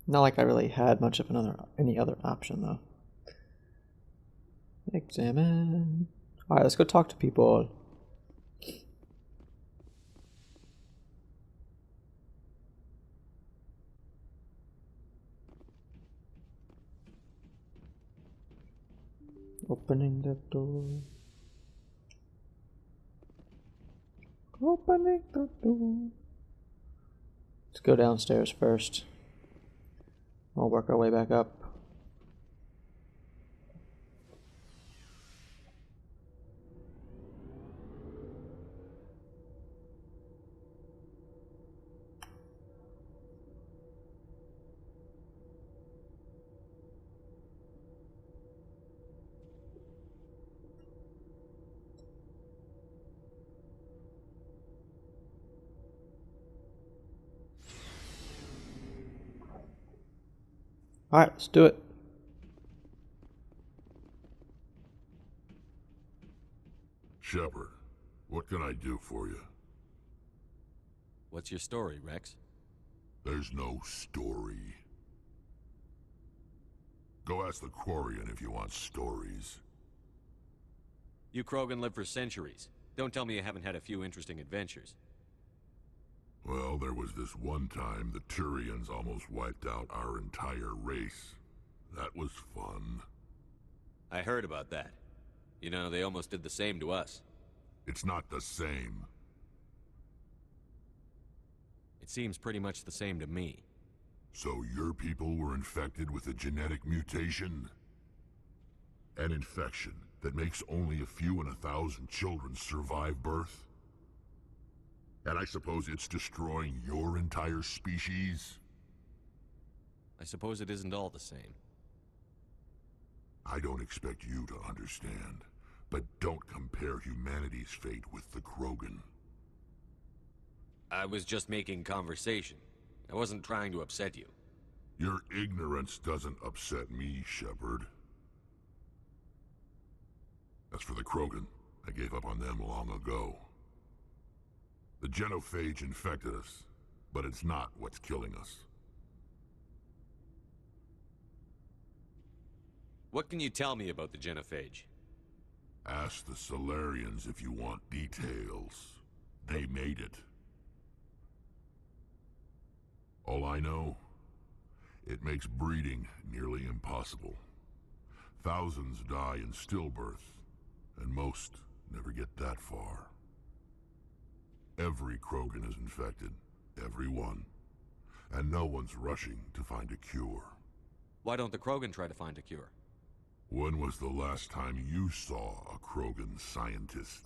Not like I really had much of any other option though. Examine. Alright, let's go talk to people. Opening the door. Opening the door. Let's go downstairs first. We'll work our way back up. Alright, let's do it. Shepard, what can I do for you? What's your story, Rex? There's no story. Go ask the Quarian if you want stories. You Krogan live for centuries. Don't tell me you haven't had a few interesting adventures. Well, there was this one time the Turians almost wiped out our entire race. That was fun. I heard about that. You know, they almost did the same to us. It's not the same. It seems pretty much the same to me. So your people were infected with a genetic mutation? An infection that makes only a few in 1,000 children survive birth? And I suppose it's destroying your entire species? I suppose it isn't all the same. I don't expect you to understand, but don't compare humanity's fate with the Krogan. I was just making conversation. I wasn't trying to upset you. Your ignorance doesn't upset me, Shepard. As for the Krogan, I gave up on them long ago. The genophage infected us, but it's not what's killing us. What can you tell me about the genophage? Ask the Solarians if you want details. They made it. All I know, it makes breeding nearly impossible. Thousands die in stillbirth, and most never get that far. Every Krogan is infected, every one, and no one's rushing to find a cure. Why don't the Krogan try to find a cure? When was the last time you saw a Krogan scientist?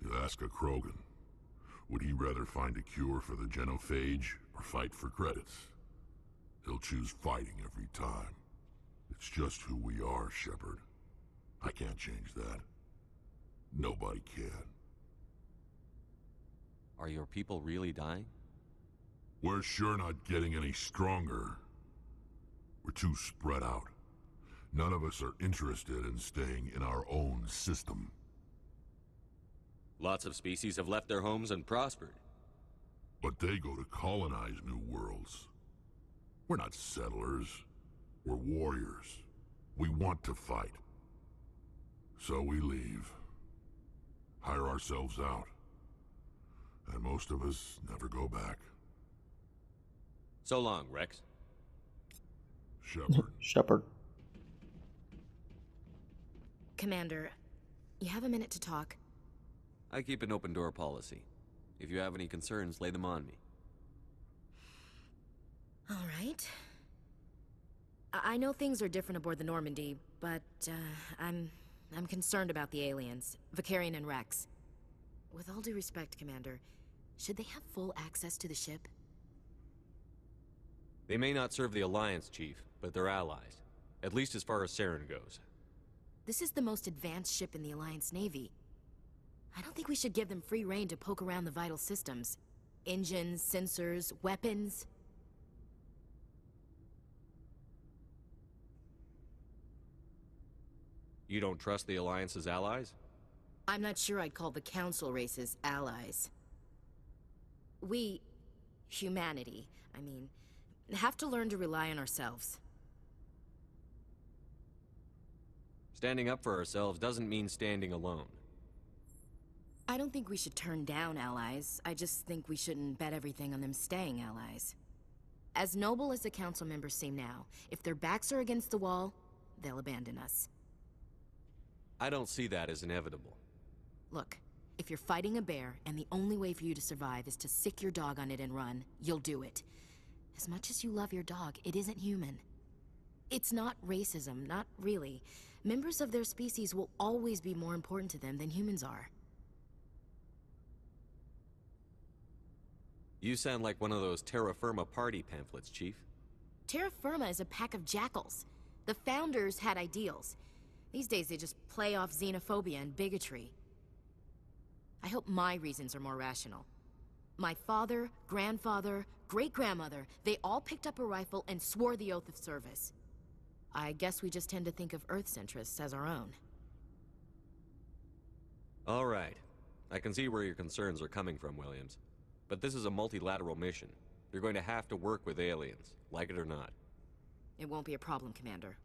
You ask a Krogan, would he rather find a cure for the genophage or fight for credits? He'll choose fighting every time. It's just who we are, Shepard. I can't change that. Nobody can. Are your people really dying? We're sure not getting any stronger. We're too spread out. None of us are interested in staying in our own system. Lots of species have left their homes and prospered. But they go to colonize new worlds. We're not settlers. We're warriors. We want to fight. So we leave. Hire ourselves out. And most of us never go back. So long, Rex. Shepard. Shepard. Commander, you have a minute to talk? I keep an open door policy. If you have any concerns, lay them on me. All right. I know things are different aboard the Normandy, but I'm concerned about the aliens, Vicarian and Rex. With all due respect, Commander, should they have full access to the ship? They may not serve the Alliance, Chief, but they're allies. At least as far as Saren goes. This is the most advanced ship in the Alliance Navy. I don't think we should give them free rein to poke around the vital systems. Engines, sensors, weapons. You don't trust the Alliance's allies? I'm not sure I'd call the Council races allies. We, humanity, I mean, Have to learn to rely on ourselves. Standing up for ourselves doesn't mean standing alone. I don't think we should turn down allies. I just think we shouldn't bet everything on them staying allies. As noble as the council members seem now, if their backs are against the wall, they'll abandon us. I don't see that as inevitable. Look, if you're fighting a bear and the only way for you to survive is to sick your dog on it and run, you'll do it. As much as you love your dog, it isn't human. It's not racism, not really. Members of their species will always be more important to them than humans are. You sound like one of those Terra Firma party pamphlets, Chief. Terra Firma is a pack of jackals. The founders had ideals. These days they just play off xenophobia and bigotry. I hope my reasons are more rational. My father, grandfather, great-grandmother, they all picked up a rifle and swore the oath of service. I guess we just tend to think of Earth's interests as our own. All right. I can see where your concerns are coming from, Williams. But this is a multilateral mission. You're going to have to work with aliens, like it or not. It won't be a problem, Commander.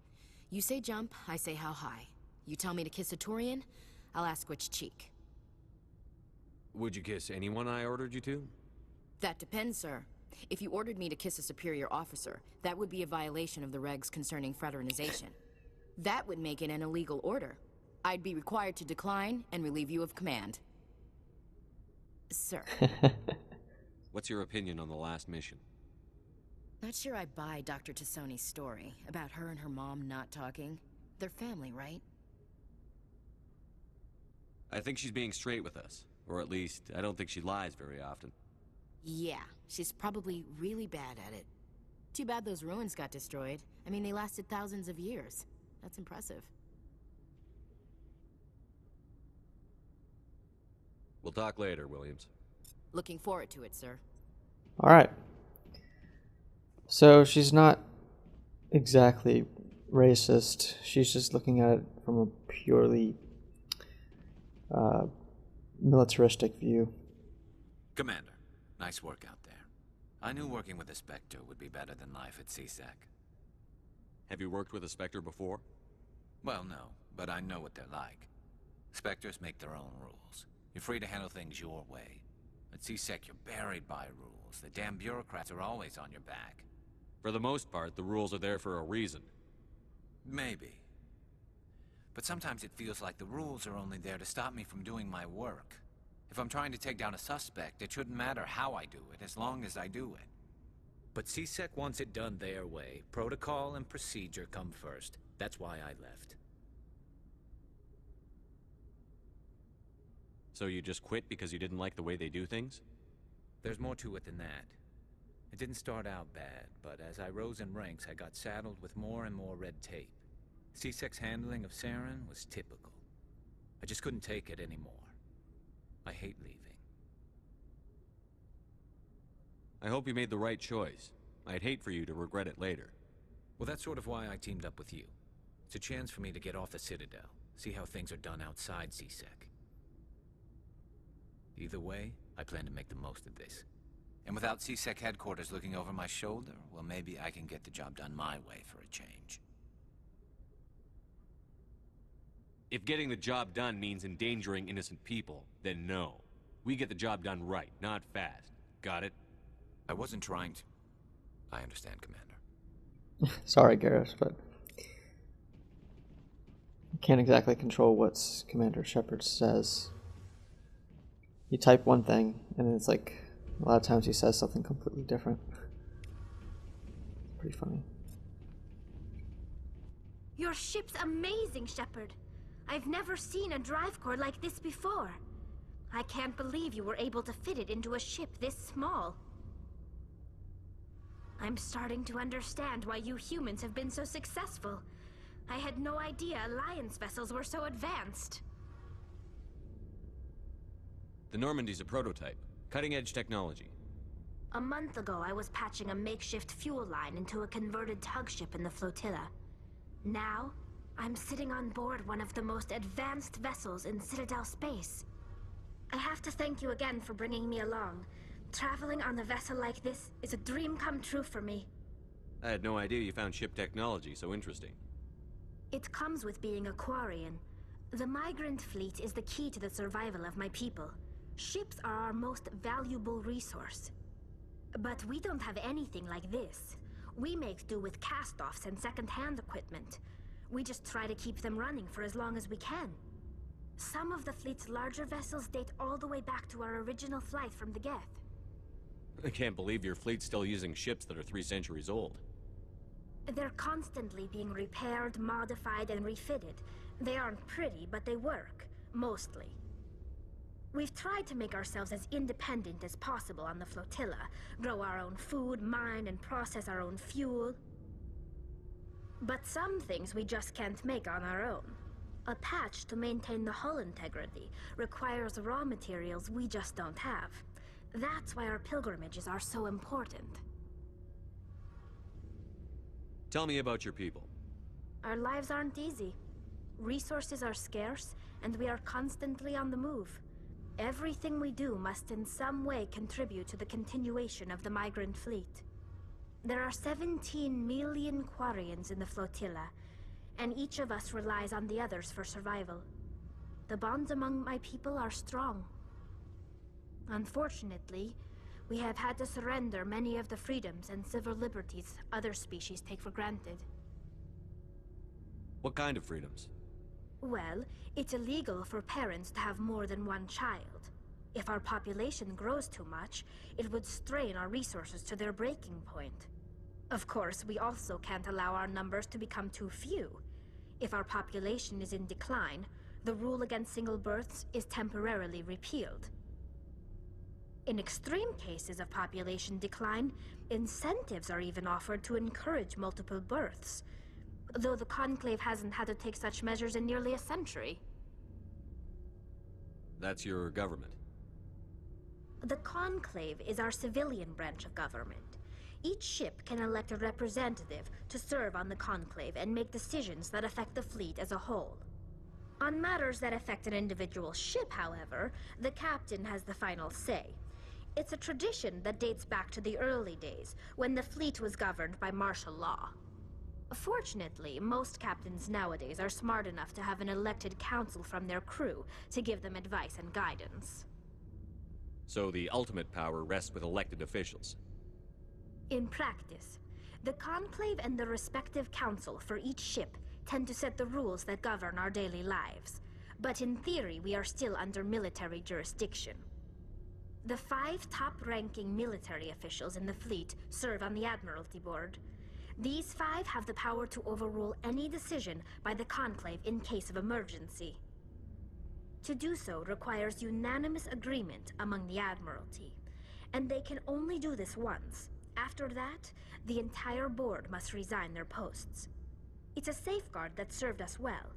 You say jump, I say how high. You tell me to kiss a Turian, I'll ask which cheek. Would you kiss anyone I ordered you to? That depends, sir. If you ordered me to kiss a superior officer, that would be a violation of the regs concerning fraternization. That would make it an illegal order. I'd be required to decline and relieve you of command. Sir. What's your opinion on the last mission? Not sure I buy Dr. Tassoni's story about her and her mom not talking. They're family, right? I think she's being straight with us. Or at least, I don't think she lies very often. Yeah, she's probably really bad at it. Too bad those ruins got destroyed. I mean, they lasted thousands of years. That's impressive. We'll talk later, Williams. Looking forward to it, sir. All right. So she's not exactly racist. She's just looking at it from a purely militaristic view. Commander, nice work out there. I knew working with a Spectre would be better than life at CSEC. Have you worked with a Spectre before? Well, no, but I know what they're like. Spectres make their own rules. You're free to handle things your way. At CSEC, you're buried by rules. The damn bureaucrats are always on your back. For the most part, the rules are there for a reason. Maybe. But sometimes it feels like the rules are only there to stop me from doing my work. If I'm trying to take down a suspect, it shouldn't matter how I do it, as long as I do it. But CSEC wants it done their way. Protocol and procedure come first. That's why I left. So you just quit because you didn't like the way they do things? There's more to it than that. It didn't start out bad, but as I rose in ranks, I got saddled with more and more red tape. CSEC's handling of Saren was typical. I just couldn't take it anymore. I hate leaving. I hope you made the right choice. I'd hate for you to regret it later. Well, that's sort of why I teamed up with you. It's a chance for me to get off the Citadel, see how things are done outside CSEC. Either way, I plan to make the most of this. And without CSEC headquarters looking over my shoulder, well, maybe I can get the job done my way for a change. If getting the job done means endangering innocent people, then no. We get the job done right, not fast. Got it? I wasn't trying to... I understand, Commander. Sorry, Garrus, but I can't exactly control what Commander Shepard says. You type one thing, and it's like a lot of times he says something completely different. It's pretty funny. Your ship's amazing, Shepard. I've never seen a drive core like this before. I can't believe you were able to fit it into a ship this small. I'm starting to understand why you humans have been so successful. I had no idea Alliance vessels were so advanced. The Normandy's a prototype. Cutting-edge technology. A month ago, I was patching a makeshift fuel line into a converted tug ship in the flotilla. Now, I'm sitting on board one of the most advanced vessels in Citadel space. I have to thank you again for bringing me along. Traveling on a vessel like this is a dream come true for me. I had no idea you found ship technology so interesting. It comes with being a Quarian. The migrant fleet is the key to the survival of my people. Ships are our most valuable resource. But we don't have anything like this. We make do with cast-offs and second-hand equipment. We just try to keep them running for as long as we can. Some of the fleet's larger vessels date all the way back to our original flight from the Geth. I can't believe your fleet's still using ships that are 3 centuries old. They're constantly being repaired, modified, and refitted. They aren't pretty, but they work. Mostly. We've tried to make ourselves as independent as possible on the flotilla. Grow our own food, mine, and process our own fuel. But some things we just can't make on our own. A patch to maintain the hull integrity requires raw materials we just don't have. That's why our pilgrimages are so important. Tell me about your people. Our lives aren't easy. Resources are scarce, and we are constantly on the move. Everything we do must in some way contribute to the continuation of the migrant fleet. There are 17 million Quarians in the flotilla, and each of us relies on the others for survival. The bonds among my people are strong. Unfortunately, we have had to surrender many of the freedoms and civil liberties other species take for granted. What kind of freedoms? Well, it's illegal for parents to have more than one child. If our population grows too much, it would strain our resources to their breaking point. Of course, we also can't allow our numbers to become too few. If our population is in decline, the rule against single births is temporarily repealed. In extreme cases of population decline, incentives are even offered to encourage multiple births, though the Conclave hasn't had to take such measures in nearly a century. That's your government. The Conclave is our civilian branch of government. Each ship can elect a representative to serve on the Conclave and make decisions that affect the fleet as a whole. On matters that affect an individual ship, however, the captain has the final say. It's a tradition that dates back to the early days, when the fleet was governed by martial law. Fortunately, most captains nowadays are smart enough to have an elected council from their crew to give them advice and guidance. So the ultimate power rests with elected officials. In practice, the Conclave and the respective council for each ship tend to set the rules that govern our daily lives. But in theory, we are still under military jurisdiction. The 5 top-ranking military officials in the fleet serve on the Admiralty Board. These 5 have the power to overrule any decision by the Conclave in case of emergency. To do so requires unanimous agreement among the Admiralty, and they can only do this once. After that, the entire board must resign their posts. It's a safeguard that served us well.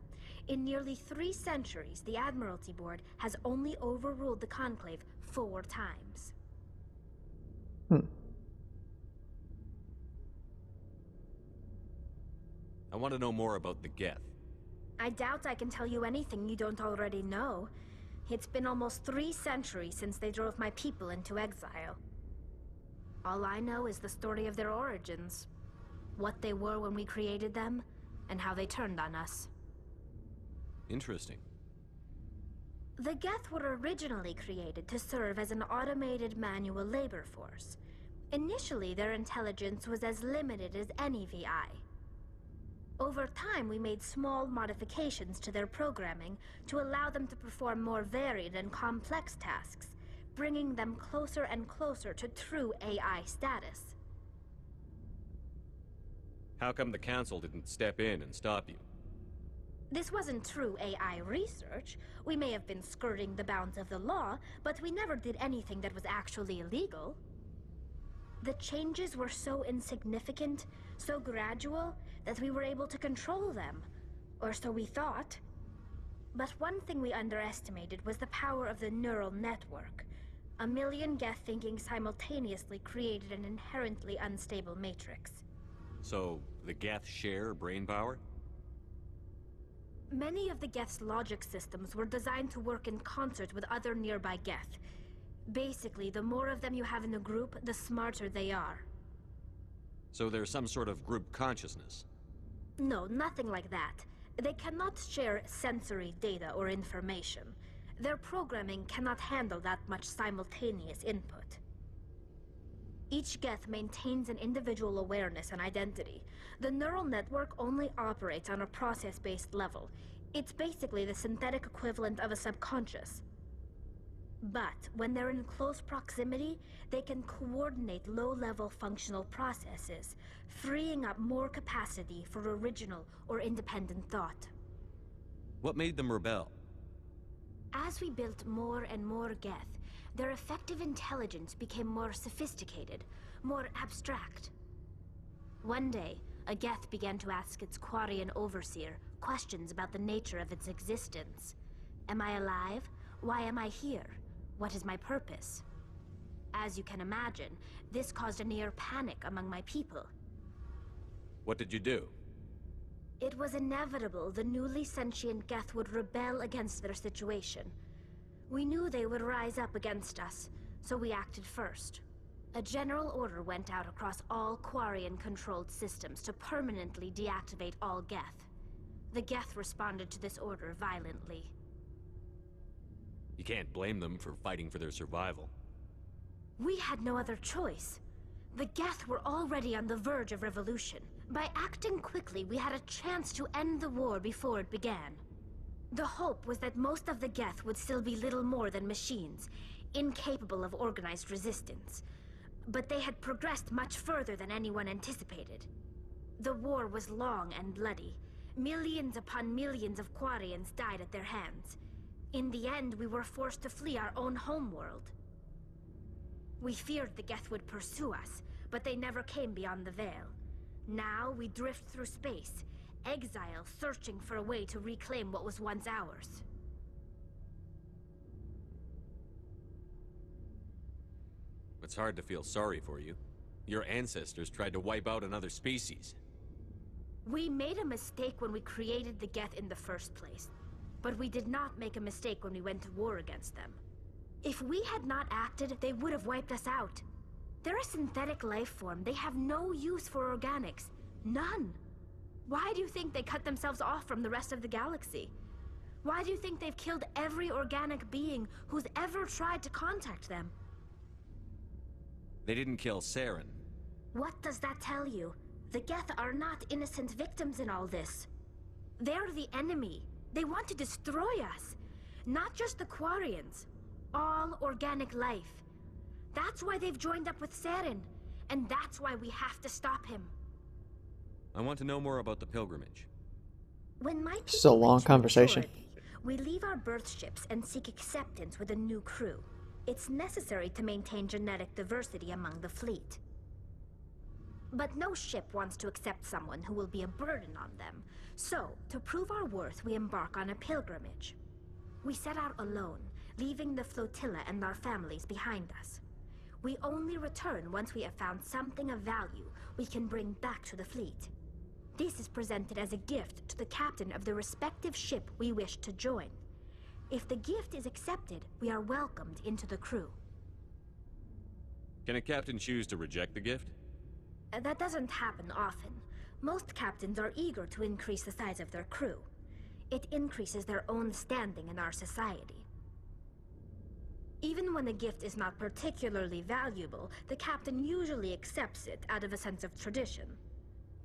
In nearly 3 centuries, the Admiralty Board has only overruled the Conclave 4 times. I want to know more about the Geth. I doubt I can tell you anything you don't already know. It's been almost 3 centuries since they drove my people into exile. All I know is the story of their origins. What they were when we created them, and how they turned on us. Interesting. The Geth were originally created to serve as an automated manual labor force. Initially, their intelligence was as limited as any VI. Over time, we made small modifications to their programming to allow them to perform more varied and complex tasks, bringing them closer and closer to true AI status. How come the Council didn't step in and stop you? This wasn't true AI research. We may have been skirting the bounds of the law, but we never did anything that was actually illegal. The changes were so insignificant, so gradual, that we were able to control them. Or so we thought. But one thing we underestimated was the power of the neural network. A million Geth thinking simultaneously created an inherently unstable matrix. So, the Geth share brain power? Many of the Geth's logic systems were designed to work in concert with other nearby Geth. Basically, the more of them you have in a group, the smarter they are. So there's some sort of group consciousness. No, nothing like that. They cannot share sensory data or information. Their programming cannot handle that much simultaneous input. Each Geth maintains an individual awareness and identity. The neural network only operates on a process-based level. It's basically the synthetic equivalent of a subconscious. But when they're in close proximity, they can coordinate low-level functional processes, freeing up more capacity for original or independent thought. What made them rebel? As we built more and more Geth, their effective intelligence became more sophisticated, more abstract. One day, a Geth began to ask its Quarian overseer questions about the nature of its existence. Am I alive? Why am I here? What is my purpose? As you can imagine, this caused a near panic among my people. What did you do? It was inevitable the newly sentient Geth would rebel against their situation. We knew they would rise up against us, so we acted first. A general order went out across all Quarian-controlled systems to permanently deactivate all Geth. The Geth responded to this order violently. You can't blame them for fighting for their survival. We had no other choice. The Geth were already on the verge of revolution. By acting quickly, we had a chance to end the war before it began. The hope was that most of the Geth would still be little more than machines, incapable of organized resistance. But they had progressed much further than anyone anticipated. The war was long and bloody. Millions upon millions of Quarians died at their hands. In the end, we were forced to flee our own homeworld. We feared the Geth would pursue us, but they never came beyond the Veil. Now we drift through space, exile searching for a way to reclaim what was once ours. It's hard to feel sorry for you. Your ancestors tried to wipe out another species. We made a mistake when we created the Geth in the first place, but we did not make a mistake when we went to war against them. If we had not acted, they would have wiped us out. They're a synthetic life form. They have no use for organics. None. Why do you think they cut themselves off from the rest of the galaxy? Why do you think they've killed every organic being who's ever tried to contact them? They didn't kill Saren. What does that tell you? The Geth are not innocent victims in all this. They're the enemy. They want to destroy us. Not just the Quarians. All organic life. That's why they've joined up with Saren. And that's why we have to stop him. I want to know more about the pilgrimage. When my It's a people long reach conversation. maturity, we leave our birth ships and seek acceptance with a new crew. It's necessary to maintain genetic diversity among the fleet. But no ship wants to accept someone who will be a burden on them. So, to prove our worth, we embark on a pilgrimage. We set out alone, leaving the flotilla and our families behind us. We only return once we have found something of value we can bring back to the fleet. This is presented as a gift to the captain of the respective ship we wish to join. If the gift is accepted, we are welcomed into the crew. Can a captain choose to reject the gift? That doesn't happen often. Most captains are eager to increase the size of their crew. It increases their own standing in our society. Even when a gift is not particularly valuable, the captain usually accepts it out of a sense of tradition.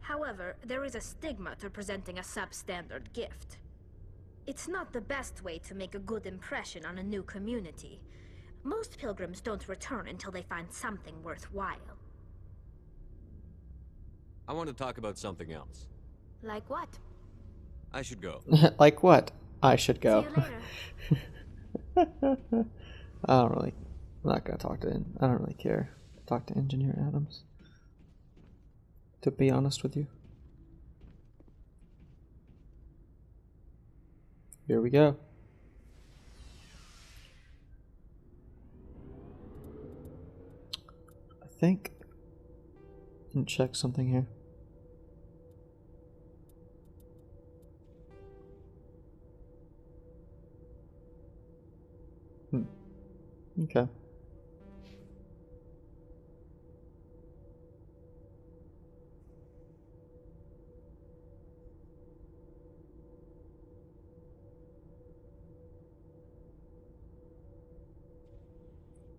However, there is a stigma to presenting a substandard gift. It's not the best way to make a good impression on a new community. Most pilgrims don't return until they find something worthwhile. I want to talk about something else. Like what? I should go. Like what? I should go. See you later. I'm not gonna talk to him. I don't really care. Talk to Engineer Adams. To be honest with you. Here we go. I think I can check something here. Okay.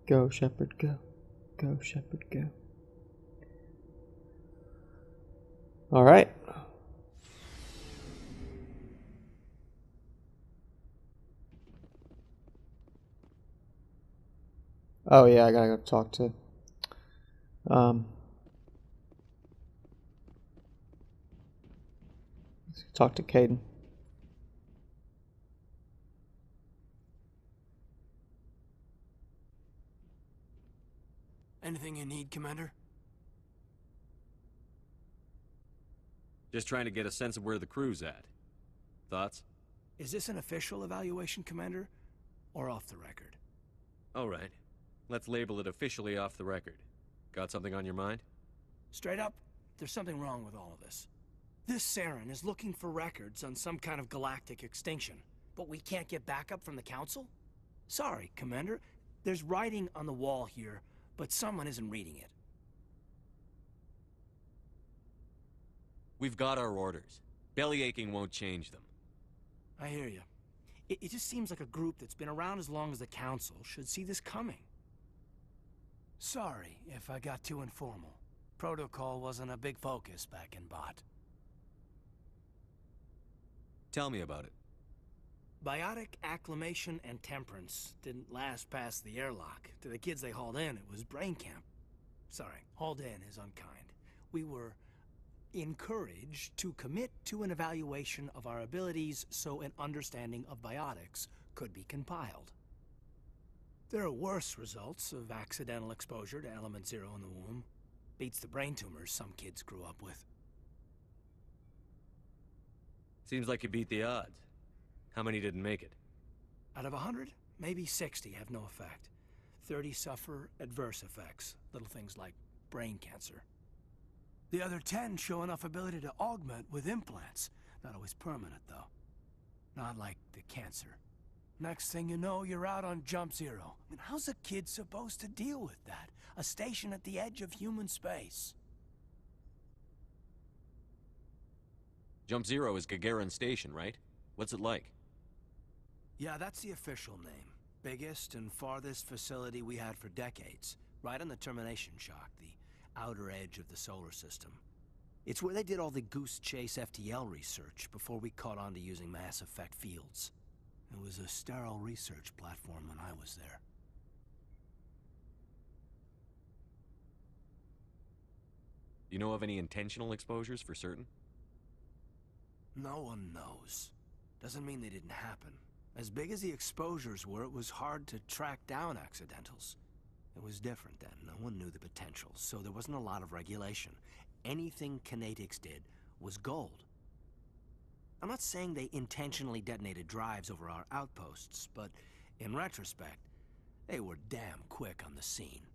Go, Shepard, go. Go, Shepard, go. Alright. Oh yeah, I gotta go talk to talk to Caden. Anything you need, Commander? Just trying to get a sense of where the crew's at. Thoughts? Is this an official evaluation, Commander? Or off the record? All right. Let's label it officially off the record. Got something on your mind? Straight up, there's something wrong with all of this. This Saren is looking for records on some kind of galactic extinction, but we can't get backup from the Council? Sorry, Commander. There's writing on the wall here, but someone isn't reading it. We've got our orders. Belly aching won't change them. I hear you. It just seems like a group that's been around as long as the Council should see this coming. Sorry if I got too informal. Protocol wasn't a big focus back in Bot. Tell me about it. Biotic acclimation and temperance didn't last past the airlock. To the kids they hauled in, it was brain camp. Sorry, hauled in is unkind. We were encouraged to commit to an evaluation of our abilities so an understanding of biotics could be compiled. There are worse results of accidental exposure to element 0 in the womb. Beats the brain tumors some kids grew up with. Seems like you beat the odds. How many didn't make it? Out of 100, maybe 60 have no effect. 30 suffer adverse effects, little things like brain cancer. The other 10 show enough ability to augment with implants. Not always permanent, though. Not like the cancer. Next thing you know, you're out on Jump Zero. I mean, how's a kid supposed to deal with that? A station at the edge of human space. Jump Zero is Gagarin Station, right? What's it like? Yeah, that's the official name. Biggest and farthest facility we had for decades. Right on the termination shock, the outer edge of the solar system. It's where they did all the Goose Chase FTL research before we caught on to using mass effect fields. It was a sterile research platform when I was there. You know of any intentional exposures for certain? No one knows. Doesn't mean they didn't happen. As big as the exposures were, it was hard to track down accidentals. It was different then. No one knew the potential, so there wasn't a lot of regulation. Anything Kinetics did was gold. I'm not saying they intentionally detonated drives over our outposts, but in retrospect, they were damn quick on the scene.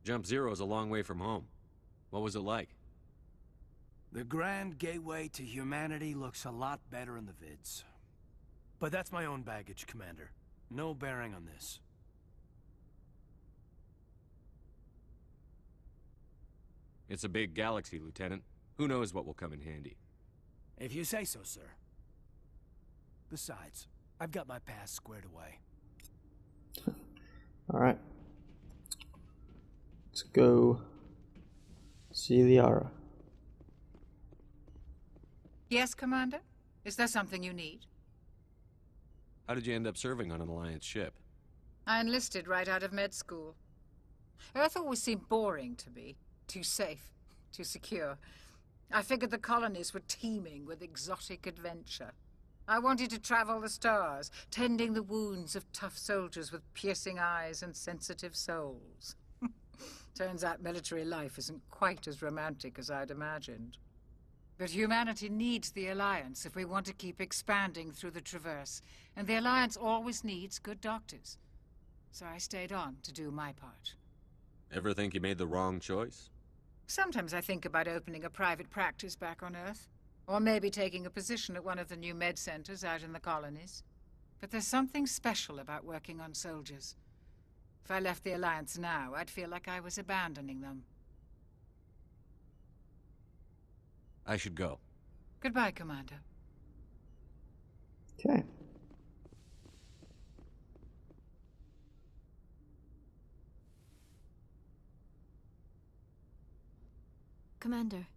Jump Zero is a long way from home. What was it like? The grand gateway to humanity looks a lot better in the vids. But that's my own baggage, Commander. No bearing on this. It's a big galaxy, Lieutenant. Who knows what will come in handy? If you say so, sir. Besides, I've got my past squared away. Alright. Let's go see Liara. Yes, Commander? Is there something you need? How did you end up serving on an Alliance ship? I enlisted right out of med school. Earth always seemed boring to me. Too safe, too secure. I figured the colonies were teeming with exotic adventure. I wanted to travel the stars, tending the wounds of tough soldiers with piercing eyes and sensitive souls. Turns out military life isn't quite as romantic as I'd imagined. But humanity needs the Alliance if we want to keep expanding through the Traverse, and the Alliance always needs good doctors. So I stayed on to do my part. Ever think you made the wrong choice? Sometimes I think about opening a private practice back on Earth, or maybe taking a position at one of the new med centers out in the colonies. But there's something special about working on soldiers. If I left the Alliance now, I'd feel like I was abandoning them. I should go. Goodbye, Commander. Okay. Commander,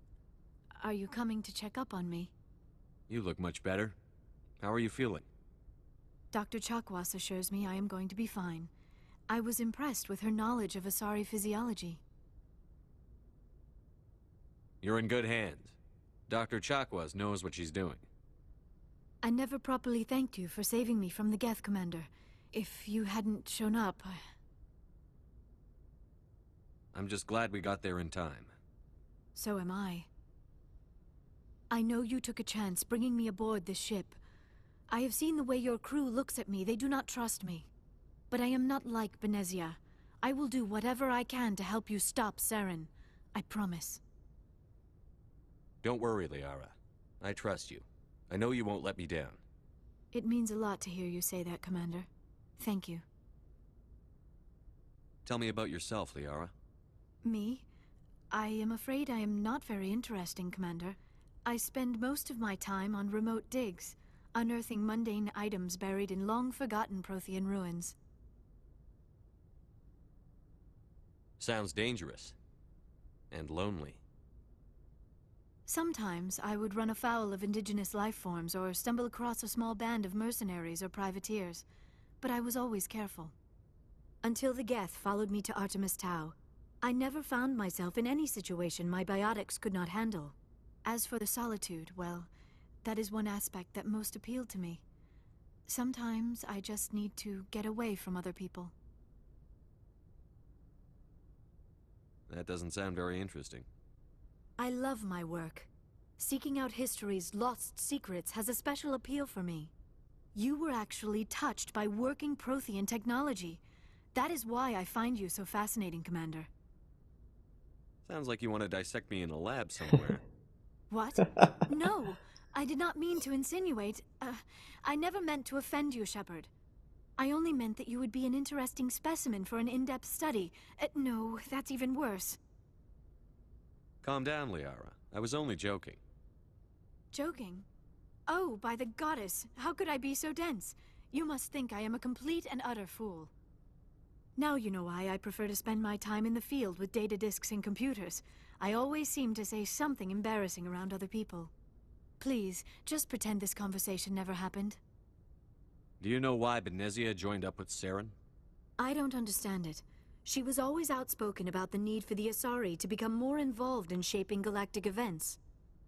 are you coming to check up on me? You look much better. How are you feeling? Dr. Chakwas assures me I am going to be fine. I was impressed with her knowledge of Asari physiology. You're in good hands. Dr. Chakwas knows what she's doing. I never properly thanked you for saving me from the Geth, Commander. If you hadn't shown up, I'm just glad we got there in time. So am I. I know you took a chance bringing me aboard this ship. I have seen the way your crew looks at me. They do not trust me. But I am not like Benezia. I will do whatever I can to help you stop Saren. I promise. Don't worry, Liara. I trust you. I know you won't let me down. It means a lot to hear you say that, Commander. Thank you. Tell me about yourself, Liara. Me? I am afraid I am not very interesting, Commander. I spend most of my time on remote digs, unearthing mundane items buried in long-forgotten Prothean ruins. Sounds dangerous. And lonely. Sometimes I would run afoul of indigenous life forms or stumble across a small band of mercenaries or privateers, but I was always careful. Until the Geth followed me to Artemis Tau, I never found myself in any situation my biotics could not handle. As for the solitude, well, that is one aspect that most appealed to me. Sometimes I just need to get away from other people. That doesn't sound very interesting. I love my work. Seeking out history's lost secrets has a special appeal for me. You were actually touched by working Prothean technology. That is why I find you so fascinating, Commander. Sounds like you want to dissect me in a lab somewhere. What? No, I did not mean to insinuate. I never meant to offend you, Shepard. I only meant that you would be an interesting specimen for an in-depth study. No, that's even worse. Calm down, Liara. I was only joking. Joking? Oh, by the goddess, how could I be so dense? You must think I am a complete and utter fool. Now you know why I prefer to spend my time in the field with data disks and computers. I always seem to say something embarrassing around other people. Please, just pretend this conversation never happened. Do you know why Benezia joined up with Saren? I don't understand it. She was always outspoken about the need for the Asari to become more involved in shaping galactic events.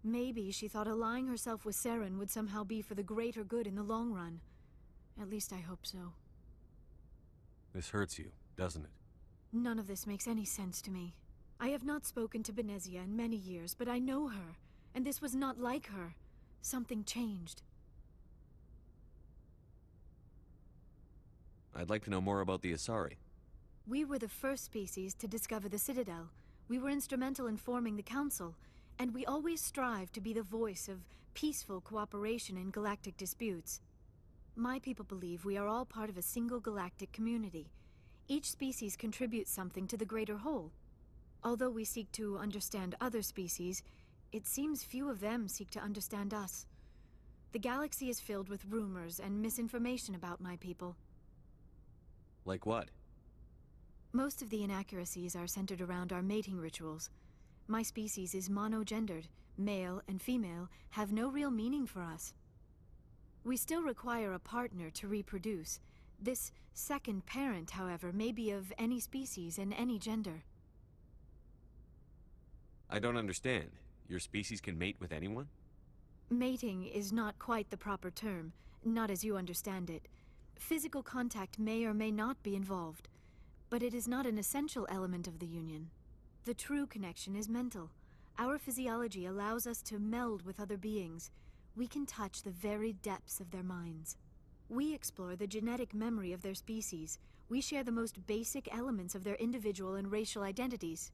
Maybe she thought allying herself with Saren would somehow be for the greater good in the long run. At least I hope so. This hurts you, doesn't it? None of this makes any sense to me. I have not spoken to Benezia in many years, but I know her, and this was not like her. Something changed. I'd like to know more about the Asari. We were the first species to discover the Citadel. We were instrumental in forming the Council, and we always strive to be the voice of peaceful cooperation in galactic disputes. My people believe we are all part of a single galactic community. Each species contributes something to the greater whole. Although we seek to understand other species, it seems few of them seek to understand us. The galaxy is filled with rumors and misinformation about my people. Like what? Most of the inaccuracies are centered around our mating rituals. My species is monogendered. Male and female have no real meaning for us. We still require a partner to reproduce. This second parent, however, may be of any species and any gender. I don't understand. Your species can mate with anyone? Mating is not quite the proper term, not as you understand it. Physical contact may or may not be involved, but it is not an essential element of the union. The true connection is mental. Our physiology allows us to meld with other beings. We can touch the very depths of their minds. We explore the genetic memory of their species. We share the most basic elements of their individual and racial identities.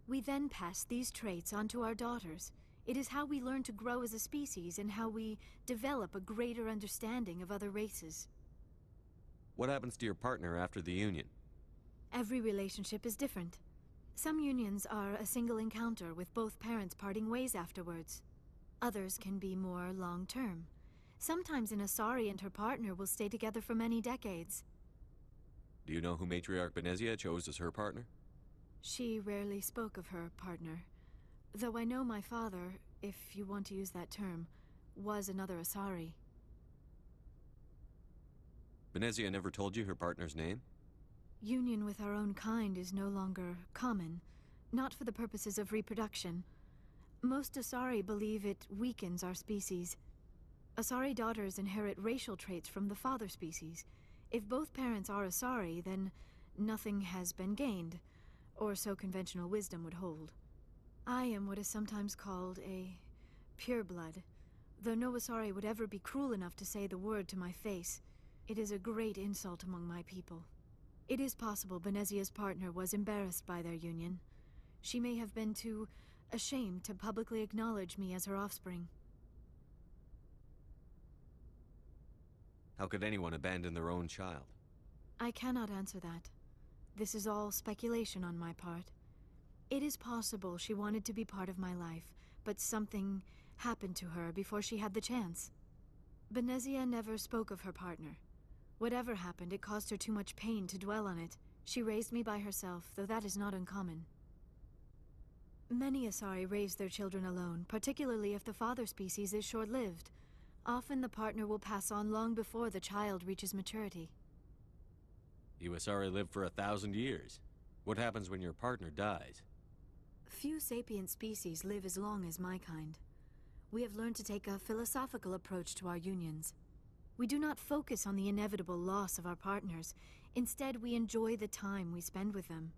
We then pass these traits on to our daughters. It is how we learn to grow as a species and how we develop a greater understanding of other races. What happens to your partner after the union? Every relationship is different. Some unions are a single encounter with both parents parting ways afterwards. Others can be more long-term. Sometimes an Asari and her partner will stay together for many decades. Do you know who Matriarch Benezia chose as her partner? She rarely spoke of her partner, though I know my father, if you want to use that term, was another Asari. Venezia never told you her partner's name? Union with our own kind is no longer common, not for the purposes of reproduction. Most Asari believe it weakens our species. Asari daughters inherit racial traits from the father species. If both parents are Asari, then nothing has been gained, or so conventional wisdom would hold. I am what is sometimes called a pureblood, though no Asari would ever be cruel enough to say the word to my face. It is a great insult among my people. It is possible Venezia's partner was embarrassed by their union. She may have been too ashamed to publicly acknowledge me as her offspring. How could anyone abandon their own child? I cannot answer that. This is all speculation on my part. It is possible she wanted to be part of my life, but something happened to her before she had the chance. Venezia never spoke of her partner. Whatever happened, it caused her too much pain to dwell on it. She raised me by herself, though that is not uncommon. Many Asari raise their children alone, particularly if the father species is short-lived. Often the partner will pass on long before the child reaches maturity. You Asari live for 1,000 years. What happens when your partner dies? Few sapient species live as long as my kind. We have learned to take a philosophical approach to our unions. We do not focus on the inevitable loss of our partners. Instead, we enjoy the time we spend with them.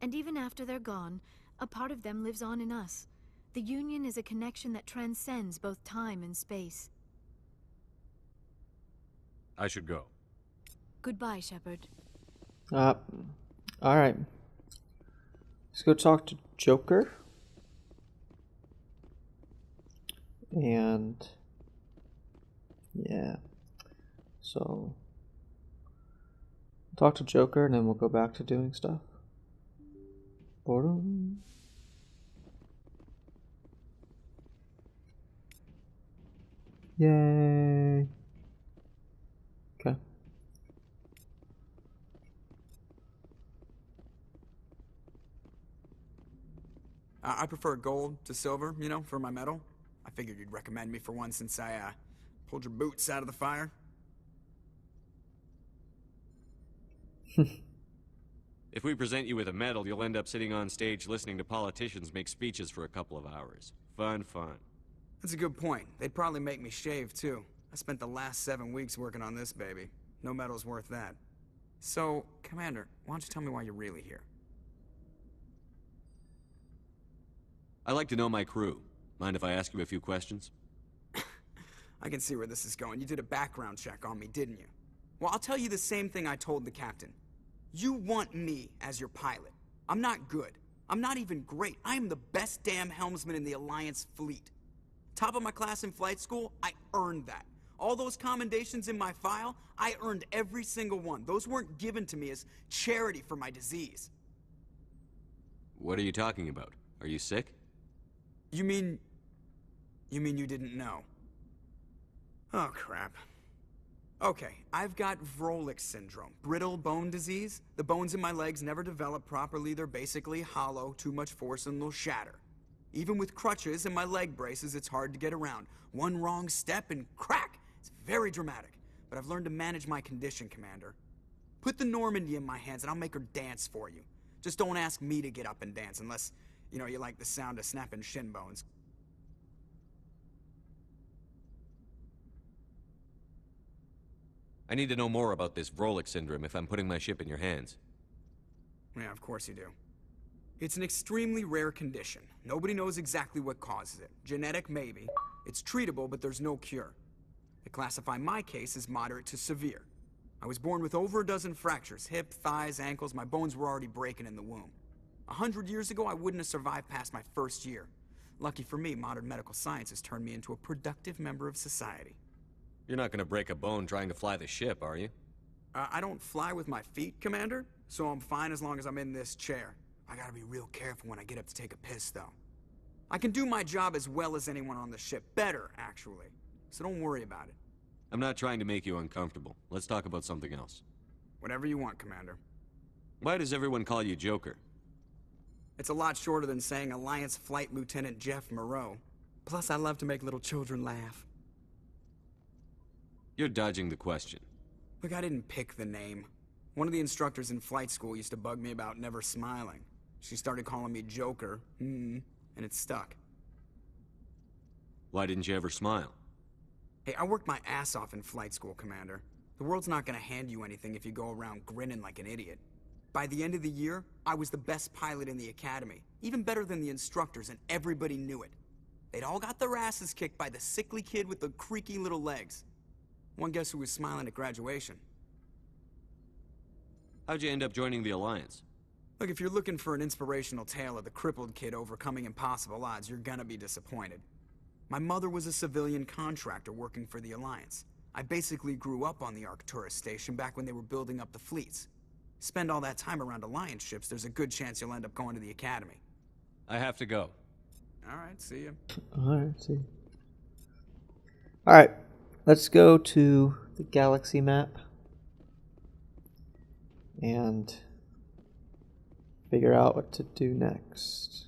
And even after they're gone, a part of them lives on in us. The union is a connection that transcends both time and space. I should go. Goodbye, Shepard. Alright. Let's go talk to Joker. And yeah. So talk to Joker and then we'll go back to doing stuff. Boredom. Yay. Okay. I prefer gold to silver, you know, for my medal. I figured you'd recommend me for one since I, pulled your boots out of the fire. If we present you with a medal, you'll end up sitting on stage listening to politicians make speeches for a couple of hours. Fun. That's a good point. They'd probably make me shave, too. I spent the last 7 weeks working on this baby. No medal's worth that. So, Commander, why don't you tell me why you're really here? I like to know my crew. Mind if I ask you a few questions? I can see where this is going. You did a background check on me, didn't you? Well, I'll tell you the same thing I told the captain. You want me as your pilot. I'm not good. I'm not even great. I am the best damn helmsman in the Alliance fleet. Top of my class in flight school, I earned that. All those commendations in my file, I earned every single one. Those weren't given to me as charity for my disease. What are you talking about? Are you sick? You mean you didn't know? Oh, crap. Okay, I've got Vrolik syndrome, brittle bone disease. The bones in my legs never develop properly. They're basically hollow, too much force and they'll shatter. Even with crutches and my leg braces, it's hard to get around. One wrong step and crack! It's very dramatic. But I've learned to manage my condition, Commander. Put the Normandy in my hands and I'll make her dance for you. Just don't ask me to get up and dance unless, you know, you like the sound of snapping shin bones. I need to know more about this Vrolik syndrome if I'm putting my ship in your hands. Yeah, of course you do. It's an extremely rare condition. Nobody knows exactly what causes it. Genetic, maybe. It's treatable, but there's no cure. They classify my case as moderate to severe. I was born with over a dozen fractures. Hip, thighs, ankles. My bones were already breaking in the womb. 100 years ago, I wouldn't have survived past my first year. Lucky for me, modern medical science has turned me into a productive member of society. You're not gonna break a bone trying to fly the ship, are you? I don't fly with my feet, Commander, so I'm fine as long as I'm in this chair. I gotta be real careful when I get up to take a piss, though. I can do my job as well as anyone on the ship. Better, actually. So don't worry about it. I'm not trying to make you uncomfortable. Let's talk about something else. Whatever you want, Commander. Why does everyone call you Joker? It's a lot shorter than saying Alliance Flight Lieutenant Jeff Moreau. Plus, I love to make little children laugh. You're dodging the question. Look, I didn't pick the name. One of the instructors in flight school used to bug me about never smiling. She started calling me Joker, and it stuck. Why didn't you ever smile? Hey, I worked my ass off in flight school, Commander. The world's not gonna hand you anything if you go around grinning like an idiot. By the end of the year, I was the best pilot in the academy, even better than the instructors, and everybody knew it. They'd all got their asses kicked by the sickly kid with the creaky little legs. One guess who was smiling at graduation? How'd you end up joining the Alliance? Look, if you're looking for an inspirational tale of the crippled kid overcoming impossible odds, you're gonna be disappointed. My mother was a civilian contractor working for the Alliance. I basically grew up on the Arcturus station back when they were building up the fleets. Spend all that time around Alliance ships, there's a good chance you'll end up going to the Academy. I have to go. Alright, see ya. Alright, see. Alright, let's go to the galaxy map and figure out what to do next.